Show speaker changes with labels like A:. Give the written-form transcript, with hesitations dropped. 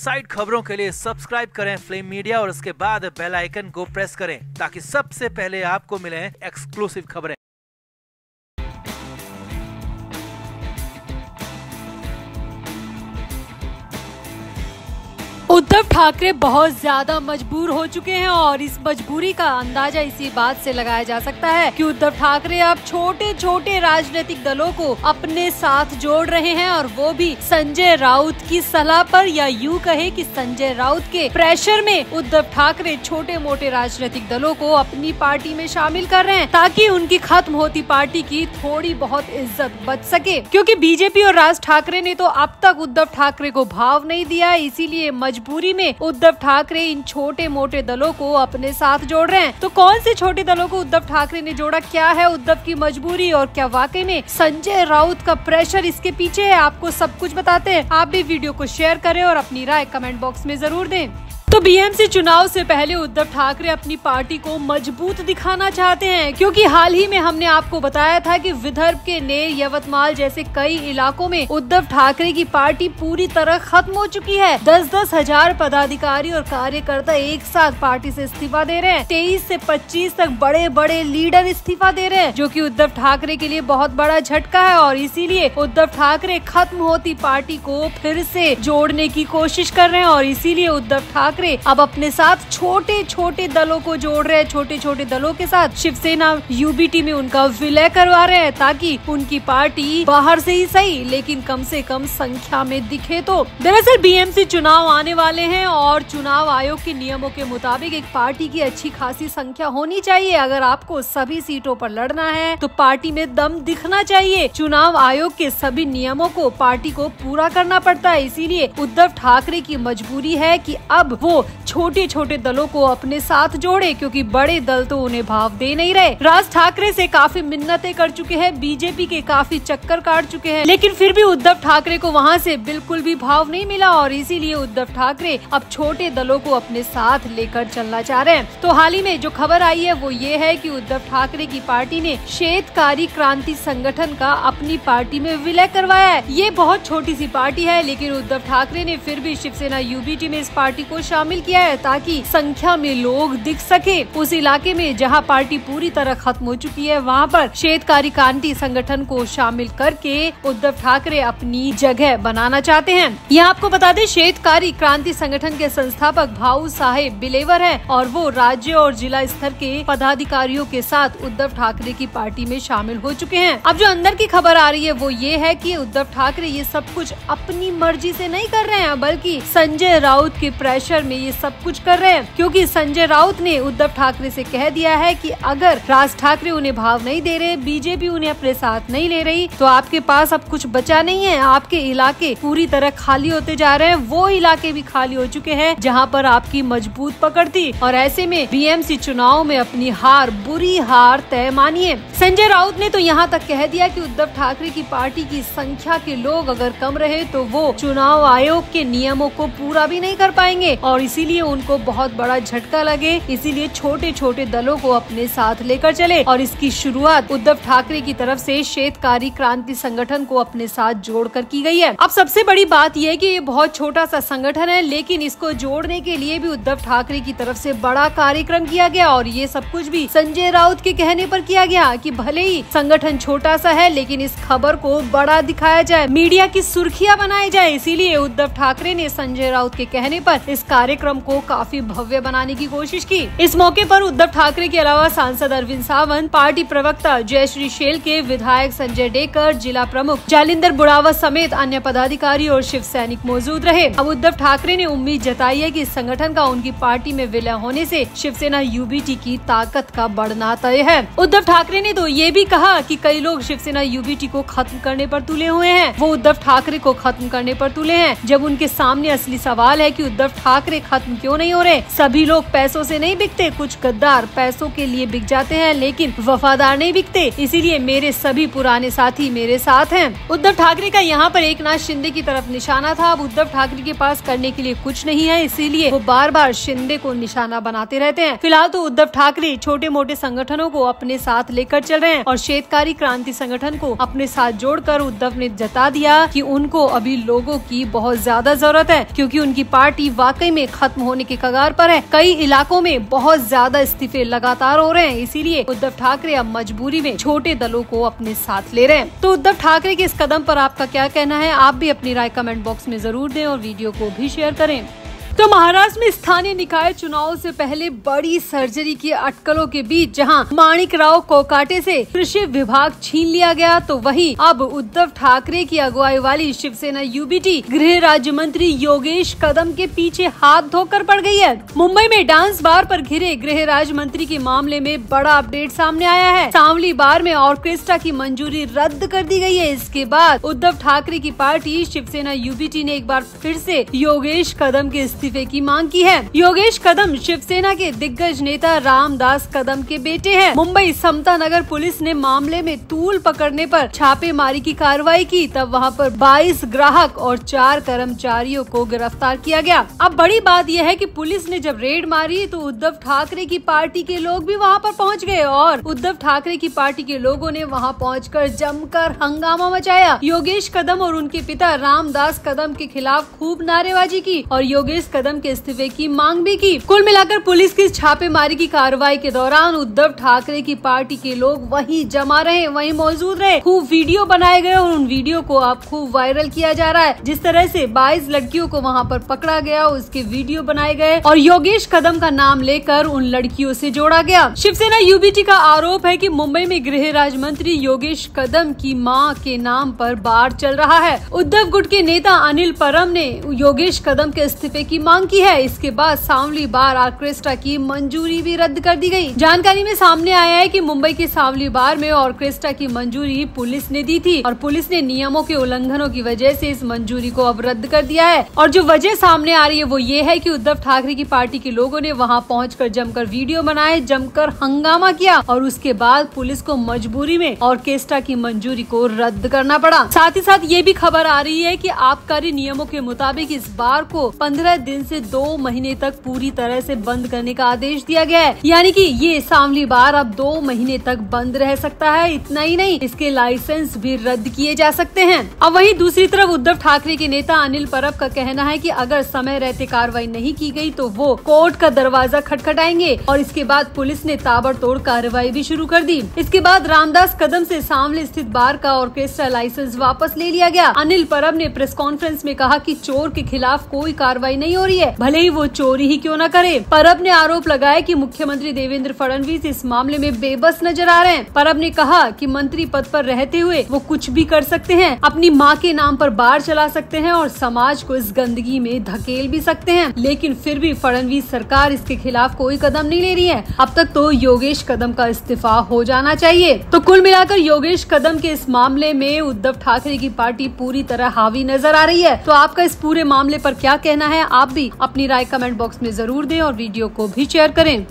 A: Inside खबरों के लिए सब्सक्राइब करें फ्लेम मीडिया और उसके बाद बेल आइकन को प्रेस करें ताकि सबसे पहले आपको मिले एक्सक्लूसिव खबरें।
B: उद्धव ठाकरे बहुत ज्यादा मजबूर हो चुके हैं और इस मजबूरी का अंदाजा इसी बात से लगाया जा सकता है कि उद्धव ठाकरे अब छोटे छोटे राजनीतिक दलों को अपने साथ जोड़ रहे हैं और वो भी संजय राउत की सलाह पर, या यूं कहे कि संजय राउत के प्रेशर में उद्धव ठाकरे छोटे मोटे राजनीतिक दलों को अपनी पार्टी में शामिल कर रहे हैं ताकि उनकी खत्म होती पार्टी की थोड़ी बहुत इज्जत बच सके। क्योंकि बीजेपी और राज ठाकरे ने तो अब तक उद्धव ठाकरे को भाव नहीं दिया, इसीलिए मजबूरी में उद्धव ठाकरे इन छोटे मोटे दलों को अपने साथ जोड़ रहे हैं। तो कौन से छोटे दलों को उद्धव ठाकरे ने जोड़ा, क्या है उद्धव की मजबूरी और क्या वाकई में संजय राउत का प्रेशर इसके पीछे है, आपको सब कुछ बताते हैं। आप भी वीडियो को शेयर करें और अपनी राय कमेंट बॉक्स में जरूर दें। तो बीएमसी चुनाव से पहले उद्धव ठाकरे अपनी पार्टी को मजबूत दिखाना चाहते हैं, क्योंकि हाल ही में हमने आपको बताया था कि विदर्भ के नेर, यवतमाल जैसे कई इलाकों में उद्धव ठाकरे की पार्टी पूरी तरह खत्म हो चुकी है। 10-10 हजार पदाधिकारी और कार्यकर्ता एक साथ पार्टी से इस्तीफा दे रहे हैं। 23 से 25 तक बड़े बड़े लीडर इस्तीफा दे रहे हैं, जो कि उद्धव ठाकरे के लिए बहुत बड़ा झटका है और इसीलिए उद्धव ठाकरे खत्म होती पार्टी को फिर से जोड़ने की कोशिश कर रहे हैं और इसीलिए उद्धव ठाकरे अब अपने साथ छोटे छोटे दलों को जोड़ रहे हैं। छोटे छोटे दलों के साथ शिवसेना यूबीटी में उनका विलय करवा रहे हैं ताकि उनकी पार्टी बाहर से ही सही लेकिन कम से कम संख्या में दिखे। तो दरअसल बीएमसी चुनाव आने वाले हैं और चुनाव आयोग के नियमों के मुताबिक एक पार्टी की अच्छी खासी संख्या होनी चाहिए। अगर आपको सभी सीटों पर लड़ना है तो पार्टी में दम दिखना चाहिए। चुनाव आयोग के सभी नियमों को पार्टी को पूरा करना पड़ता है, इसीलिए उद्धव ठाकरे की मजबूरी है कि अब वो छोटे छोटे दलों को अपने साथ जोड़े, क्योंकि बड़े दल तो उन्हें भाव दे नहीं रहे। राज ठाकरे से काफी मिन्नतें कर चुके हैं, बीजेपी के काफी चक्कर काट चुके हैं, लेकिन फिर भी उद्धव ठाकरे को वहां से बिल्कुल भी भाव नहीं मिला और इसीलिए उद्धव ठाकरे अब छोटे दलों को अपने साथ लेकर चलना चाह रहे हैं। तो हाल ही में जो खबर आई है वो ये है कि उद्धव ठाकरे की पार्टी ने श्वेतकारी क्रांति संगठन का अपनी पार्टी में विलय करवाया है। ये बहुत छोटी सी पार्टी है, लेकिन उद्धव ठाकरे ने फिर भी शिवसेना यूबीटी में इस पार्टी को शामिल किया है ताकि संख्या में लोग दिख सके। उस इलाके में जहां पार्टी पूरी तरह खत्म हो चुकी है वहां पर श्वेतकारी क्रांति संगठन को शामिल करके उद्धव ठाकरे अपनी जगह बनाना चाहते हैं। यहाँ आपको बता दें, श्वेतकारी क्रांति संगठन के संस्थापक भाऊ साहेब बिलेवर हैं और वो राज्य और जिला स्तर के पदाधिकारियों के साथ उद्धव ठाकरे की पार्टी में शामिल हो चुके हैं। अब जो अंदर की खबर आ रही है वो ये है कि उद्धव ठाकरे ये सब कुछ अपनी मर्जी से नहीं कर रहे हैं, बल्कि संजय राउत के प्रेशर में ये सब कुछ कर रहे हैं। क्योंकि संजय राउत ने उद्धव ठाकरे से कह दिया है कि अगर राज ठाकरे उन्हें भाव नहीं दे रहे, बीजेपी उन्हें अपने साथ नहीं ले रही, तो आपके पास अब कुछ बचा नहीं है। आपके इलाके पूरी तरह खाली होते जा रहे हैं। वो इलाके भी खाली हो चुके हैं जहां पर आपकी मजबूत पकड़ थी और ऐसे में बीएमसी चुनाव में अपनी हार, बुरी हार तय मानिए। संजय राउत ने तो यहाँ तक कह दिया कि उद्धव ठाकरे की पार्टी की संख्या के लोग अगर कम रहे तो वो चुनाव आयोग के नियमों को पूरा भी नहीं कर पाएंगे और इसीलिए उनको बहुत बड़ा झटका लगे, इसीलिए छोटे छोटे दलों को अपने साथ लेकर चले और इसकी शुरुआत उद्धव ठाकरे की तरफ से श्वेतकारी क्रांति संगठन को अपने साथ जोड़कर की गई है। अब सबसे बड़ी बात यह है कि ये बहुत छोटा सा संगठन है, लेकिन इसको जोड़ने के लिए भी उद्धव ठाकरे की तरफ से बड़ा कार्यक्रम किया गया और ये सब कुछ भी संजय राउत के कहने पर किया गया कि भले ही संगठन छोटा सा है लेकिन इस खबर को बड़ा दिखाया जाए, मीडिया की सुर्खियां बनाई जाए। इसीलिए उद्धव ठाकरे ने संजय राउत के कहने पर इस कार्यक्रम को काफी भव्य बनाने की कोशिश की। इस मौके पर उद्धव ठाकरे के अलावा सांसद अरविंद सावंत, पार्टी प्रवक्ता जयश्री शेलके, विधायक संजय डेकर, जिला प्रमुख जालिंदर बुढ़ावत समेत अन्य पदाधिकारी और शिव सैनिक मौजूद रहे। अब उद्धव ठाकरे ने उम्मीद जताई है कि इस संगठन का उनकी पार्टी में विलय होने से शिवसेना यूबीटी की ताकत का बढ़ना तय है। उद्धव ठाकरे ने तो ये भी कहा कि कई लोग शिवसेना यूबीटी को खत्म करने पर तुले हुए हैं, वो उद्धव ठाकरे को खत्म करने पर तुले हैं, जब उनके सामने असली सवाल है कि उद्धव ठाकरे खत्म क्यों नहीं हो रहे? सभी लोग पैसों से नहीं बिकते, कुछ गद्दार पैसों के लिए बिक जाते हैं लेकिन वफादार नहीं बिकते, इसीलिए मेरे सभी पुराने साथी मेरे साथ हैं। उद्धव ठाकरे का यहाँ पर एकनाथ शिंदे की तरफ निशाना था। अब उद्धव ठाकरे के पास करने के लिए कुछ नहीं है, इसीलिए वो बार बार शिंदे को निशाना बनाते रहते हैं। फिलहाल तो उद्धव ठाकरे छोटे मोटे संगठनों को अपने साथ लेकर चल रहे हैं और श्वेतकारी क्रांति संगठन को अपने साथ जोड़कर उद्धव ने जता दिया कि उनको अभी लोगों की बहुत ज्यादा जरूरत है, क्योंकि उनकी पार्टी वाकई में खत्म होने के कगार पर है। कई इलाकों में बहुत ज्यादा इस्तीफे लगातार हो रहे हैं, इसीलिए उद्धव ठाकरे अब मजबूरी में छोटे दलों को अपने साथ ले रहे हैं। तो उद्धव ठाकरे के इस कदम पर आपका क्या कहना है? आप भी अपनी राय कमेंट बॉक्स में जरूर दें और वीडियो को भी शेयर करें। तो महाराष्ट्र में स्थानीय निकाय चुनाव से पहले बड़ी सर्जरी की अटकलों के बीच जहां माणिकराव कोकाटे से कृषि विभाग छीन लिया गया, तो वहीं अब उद्धव ठाकरे की अगुवाई वाली शिवसेना यूबीटी गृह राज्य मंत्री योगेश कदम के पीछे हाथ धोकर पड़ गई है। मुंबई में डांस बार पर घिरे गृह राज्य मंत्री के मामले में बड़ा अपडेट सामने आया है। सांवली बार में ऑर्केस्ट्रा की मंजूरी रद्द कर दी गई है। इसके बाद उद्धव ठाकरे की पार्टी शिवसेना यूबीटी ने एक बार फिर से योगेश कदम के इस्तीफे की मांग की है। योगेश कदम शिवसेना के दिग्गज नेता रामदास कदम के बेटे हैं। मुंबई समता नगर पुलिस ने मामले में तूल पकड़ने पर छापेमारी की कार्रवाई की, तब वहां पर 22 ग्राहक और 4 कर्मचारियों को गिरफ्तार किया गया। अब बड़ी बात यह है कि पुलिस ने जब रेड मारी तो उद्धव ठाकरे की पार्टी के लोग भी वहां पर पहुंच गए और उद्धव ठाकरे की पार्टी के लोगों ने वहां पहुंचकर जमकर हंगामा मचाया। योगेश कदम और उनके पिता रामदास कदम के खिलाफ खूब नारेबाजी की और योगेश कदम के इस्तीफे की मांग भी की। कुल मिलाकर पुलिस की छापेमारी की कार्रवाई के दौरान उद्धव ठाकरे की पार्टी के लोग वहीं जमा रहे, वहीं मौजूद रहे। खूब वीडियो बनाए गए और उन वीडियो को अब खूब वायरल किया जा रहा है। जिस तरह से 22 लड़कियों को वहां पर पकड़ा गया, उसके वीडियो बनाए गए और योगेश कदम का नाम लेकर उन लड़कियों से जोड़ा गया। शिवसेना यूबीटी का आरोप है कि मुंबई में गृह राज्य मंत्री योगेश कदम की मां के नाम पर बार चल रहा है। उद्धव गुट के नेता अनिल परब ने योगेश कदम के इस्तीफे की मांग की है। इसके बाद सांवली बार ऑर्केस्ट्रा की मंजूरी भी रद्द कर दी गई। जानकारी में सामने आया है कि मुंबई के सांवली बार में ऑर्केस्ट्रा की मंजूरी पुलिस ने दी थी और पुलिस ने नियमों के उल्लंघनों की वजह से इस मंजूरी को अब रद्द कर दिया है। और जो वजह सामने आ रही है वो ये है कि उद्धव ठाकरे की पार्टी के लोगों ने वहां पहुंचकर जमकर वीडियो बनाए, जमकर हंगामा किया और उसके बाद पुलिस को मजबूरी में ऑर्केस्ट्रा की मंजूरी को रद्द करना पड़ा। साथ ही साथ ये भी खबर आ रही है कि आबकारी नियमों के मुताबिक इस बार को 15 दिन से 2 महीने तक पूरी तरह से बंद करने का आदेश दिया गया है। यानी कि ये सांवली बार अब 2 महीने तक बंद रह सकता है। इतना ही नहीं, इसके लाइसेंस भी रद्द किए जा सकते हैं। अब वहीं दूसरी तरफ उद्धव ठाकरे के नेता अनिल परब का कहना है कि अगर समय रहते कार्रवाई नहीं की गई तो वो कोर्ट का दरवाजा खटखटाएंगे और इसके बाद पुलिस ने ताबड़तोड़ कार्रवाई भी शुरू कर दी। इसके बाद रामदास कदम से सांवली स्थित बार का ऑर्केस्ट्रा लाइसेंस वापस ले लिया गया। अनिल परब ने प्रेस कॉन्फ्रेंस में कहा कि चोर के खिलाफ कोई कार्रवाई नहीं हो रही है, भले ही वो चोरी ही क्यों न करे। परब ने आरोप लगाया कि मुख्यमंत्री देवेंद्र फडणवीस इस मामले में बेबस नजर आ रहे हैं। परब ने कहा कि मंत्री पद पर रहते हुए वो कुछ भी कर सकते हैं, अपनी मां के नाम पर बार चला सकते हैं और समाज को इस गंदगी में धकेल भी सकते हैं, लेकिन फिर भी फडणवीस सरकार इसके खिलाफ कोई कदम नहीं ले रही है। अब तक तो योगेश कदम का इस्तीफा हो जाना चाहिए। तो कुल मिलाकर योगेश कदम के इस मामले में उद्धव ठाकरे की पार्टी पूरी तरह हावी नजर आ रही है। तो आपका इस पूरे मामले पर क्या कहना है? आप भी अपनी राय कमेंट बॉक्स में जरूर दें और वीडियो को भी शेयर करें।